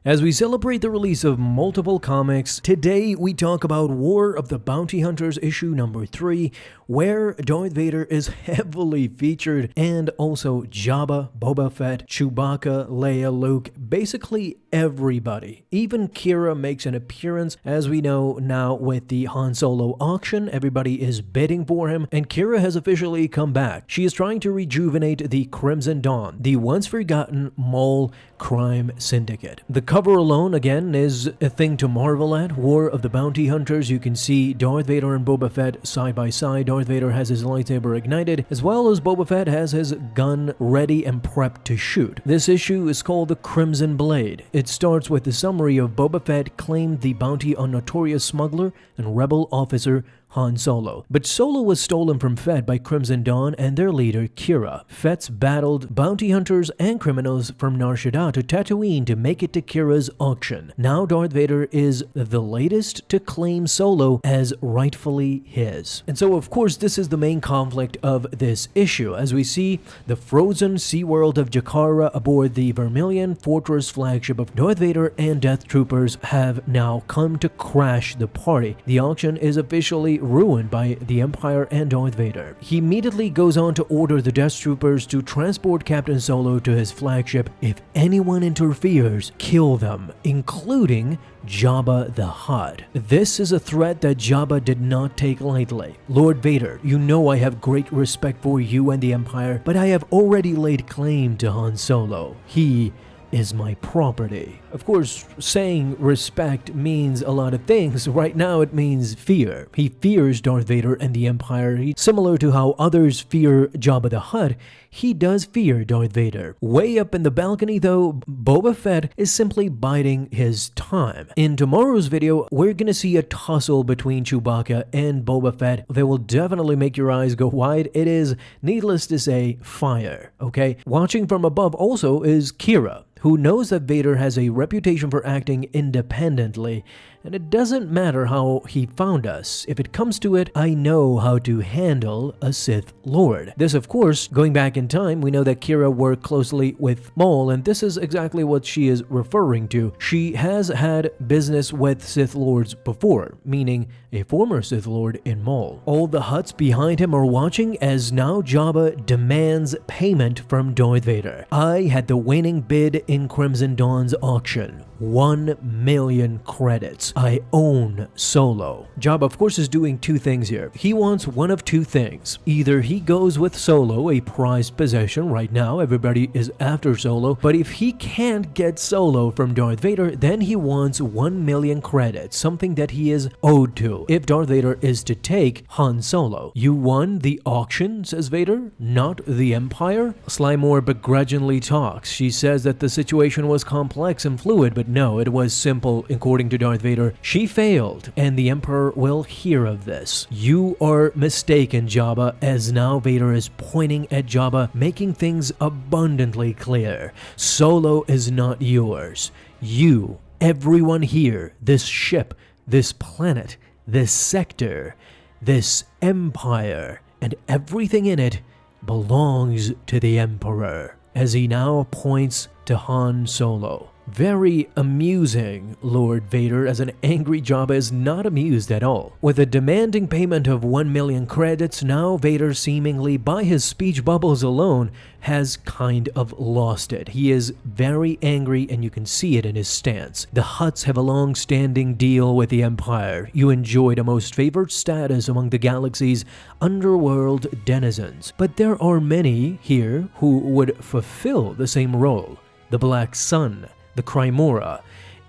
As we celebrate the release of multiple comics, today we talk about War of the Bounty Hunters issue number 3, where Darth Vader is heavily featured, and also Jabba, Boba Fett, Chewbacca, Leia, Luke, basically everybody. Even Qi'ra makes an appearance, as we know now with the Han Solo auction. Everybody is bidding for him, and Qi'ra has officially come back. She is trying to rejuvenate the Crimson Dawn, the once forgotten Maul crime syndicate. The cover alone, again, is a thing to marvel at. War of the Bounty Hunters. You can see Darth Vader and Boba Fett side by side. Darth Vader has his lightsaber ignited, as well as Boba Fett has his gun ready and prepped to shoot. This issue is called The Crimson Blade. It starts with the summary of Boba Fett claimed the bounty on notorious smuggler and rebel officer Han Solo. But Solo was stolen from Fett by Crimson Dawn and their leader, Qi'ra. Fett's battled bounty hunters and criminals from Nar Shaddaa to Tatooine to make it to Qi'ra's auction. Now Darth Vader is the latest to claim Solo as rightfully his. And so, of course, this is the main conflict of this issue, as we see the frozen SeaWorld of Jakara aboard the Vermilion Fortress flagship of Darth Vader and Death Troopers have now come to crash the party. The auction is officially ruined by the Empire and Darth Vader. He immediately goes on to order the Death Troopers to transport Captain Solo to his flagship. If anyone interferes, kill them, including Jabba the Hutt. This is a threat that Jabba did not take lightly. Lord Vader, you know I have great respect for you and the Empire, but I have already laid claim to Han Solo. He is my property. Of course, saying respect means a lot of things. Right now it means fear. He fears Darth Vader and the Empire. Similar to how others fear Jabba the Hutt, he does fear Darth Vader. Way up in the balcony though, Boba Fett is simply biding his time. In tomorrow's video, we're gonna see a tussle between Chewbacca and Boba Fett. They will definitely make your eyes go wide. It is, needless to say, fire, okay? Watching from above also is Qi'ra, who knows that Vader has a reputation for acting independently, and it doesn't matter how he found us. If it comes to it, I know how to handle a Sith Lord. This, of course, going back in time, we know that Qi'ra worked closely with Maul, and this is exactly what she is referring to. She has had business with Sith Lords before, meaning a former Sith Lord in Maul. All the Hutts behind him are watching as now Jabba demands payment from Darth Vader. I had the winning bid in Crimson Dawn's auction. 1 million credits. I own Solo. Jabba, of course, is doing two things here. He wants one of two things. Either he goes with Solo, a prized possession. Right now, everybody is after Solo. But if he can't get Solo from Darth Vader, then he wants 1 million credits, something that he is owed to, if Darth Vader is to take Han Solo. You won the auction, says Vader, not the Empire? Sly Moore begrudgingly talks. She says that the situation was complex and fluid, but no, it was simple, according to Darth Vader. She failed, and the Emperor will hear of this. You are mistaken, Jabba, as now Vader is pointing at Jabba, making things abundantly clear. Solo is not yours. You, everyone here, this ship, this planet, this sector, this empire, and everything in it belongs to the Emperor, as he now points to Han Solo. Very amusing, Lord Vader, as an angry Jabba is not amused at all. With a demanding payment of 1 million credits, now Vader seemingly, by his speech bubbles alone, has kind of lost it. He is very angry, and you can see it in his stance. The Hutts have a long-standing deal with the Empire. You enjoyed a most favored status among the galaxy's underworld denizens. But there are many here who would fulfill the same role. The Black Sun, the Crimora.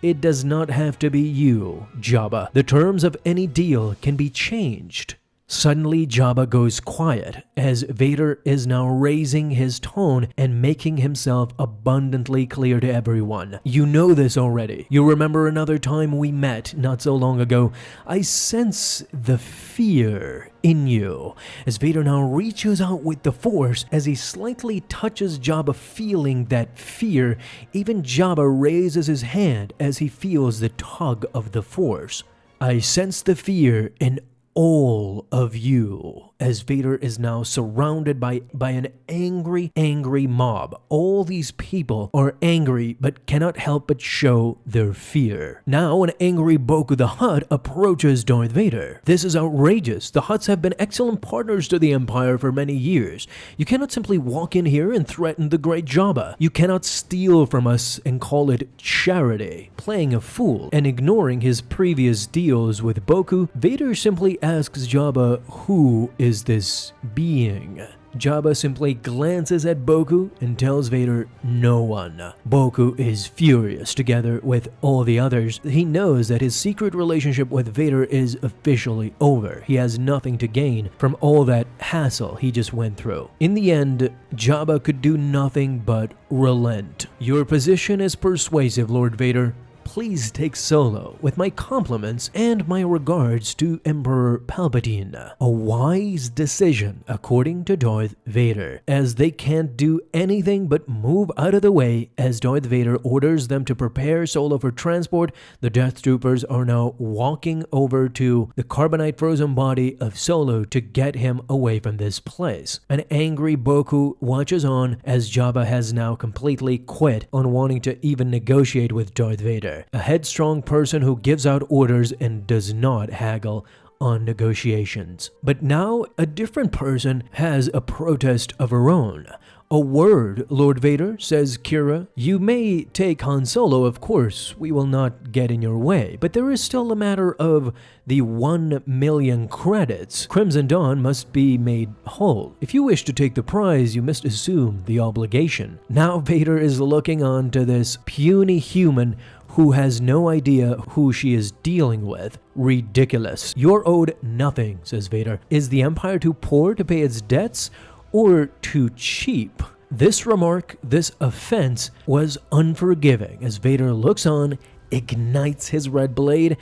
It does not have to be you, Jabba. The terms of any deal can be changed. Suddenly, Jabba goes quiet, as Vader is now raising his tone and making himself abundantly clear to everyone. You know this already. You remember another time we met not so long ago. I sense the fear in you. As Vader now reaches out with the Force, as he slightly touches Jabba, feeling that fear, even Jabba raises his hand as he feels the tug of the Force. I sense the fear in all of you, as Vader is now surrounded by an angry mob. All these people are angry but cannot help but show their fear. Now an angry Boku the Hutt approaches Darth Vader. This is outrageous. The Hutts have been excellent partners to the Empire for many years. You cannot simply walk in here and threaten the great Jabba. You cannot steal from us and call it charity. Playing a fool and ignoring his previous deals with Boku, Vader simply asks Jabba, who is this being? Jabba simply glances at Boku and tells Vader, no one. Boku is furious together with all the others. He knows that his secret relationship with Vader is officially over. He has nothing to gain from all that hassle he just went through. In the end, Jabba could do nothing but relent. Your position is persuasive, Lord Vader. Please take Solo with my compliments and my regards to Emperor Palpatine. A wise decision, according to Darth Vader, as they can't do anything but move out of the way as Darth Vader orders them to prepare Solo for transport. The Death Troopers are now walking over to the carbonite frozen body of Solo to get him away from this place. An angry Boku watches on as Jabba has now completely quit on wanting to even negotiate with Darth Vader. A headstrong person who gives out orders and does not haggle on negotiations. But now a different person has a protest of her own. A word, Lord Vader, says Qi'ra. You may take Han Solo, of course, we will not get in your way, but there is still a matter of the 1 million credits. Crimson Dawn must be made whole. If you wish to take the prize, you must assume the obligation. Now Vader is looking on to this puny human who has no idea who she is dealing with. Ridiculous. You're owed nothing, says Vader. Is the Empire too poor to pay its debts? Or too cheap? This remark, this offense, was unforgiving as Vader looks on, ignites his red blade,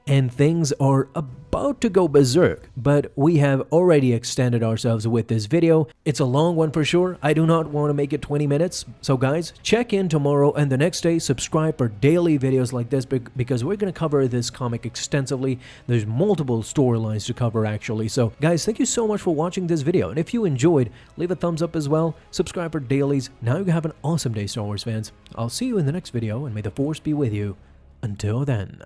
and things are about to go berserk, but we have already extended ourselves with this video. It's a long one for sure. I do not want to make it 20 minutes. So guys, check in tomorrow and the next day, subscribe for daily videos like this because we're going to cover this comic extensively. There's multiple storylines to cover actually. So guys, thank you so much for watching this video. And if you enjoyed, leave a thumbs up as well. Subscribe for dailies. Now you have an awesome day, Star Wars fans. I'll see you in the next video and may the Force be with you. Until then.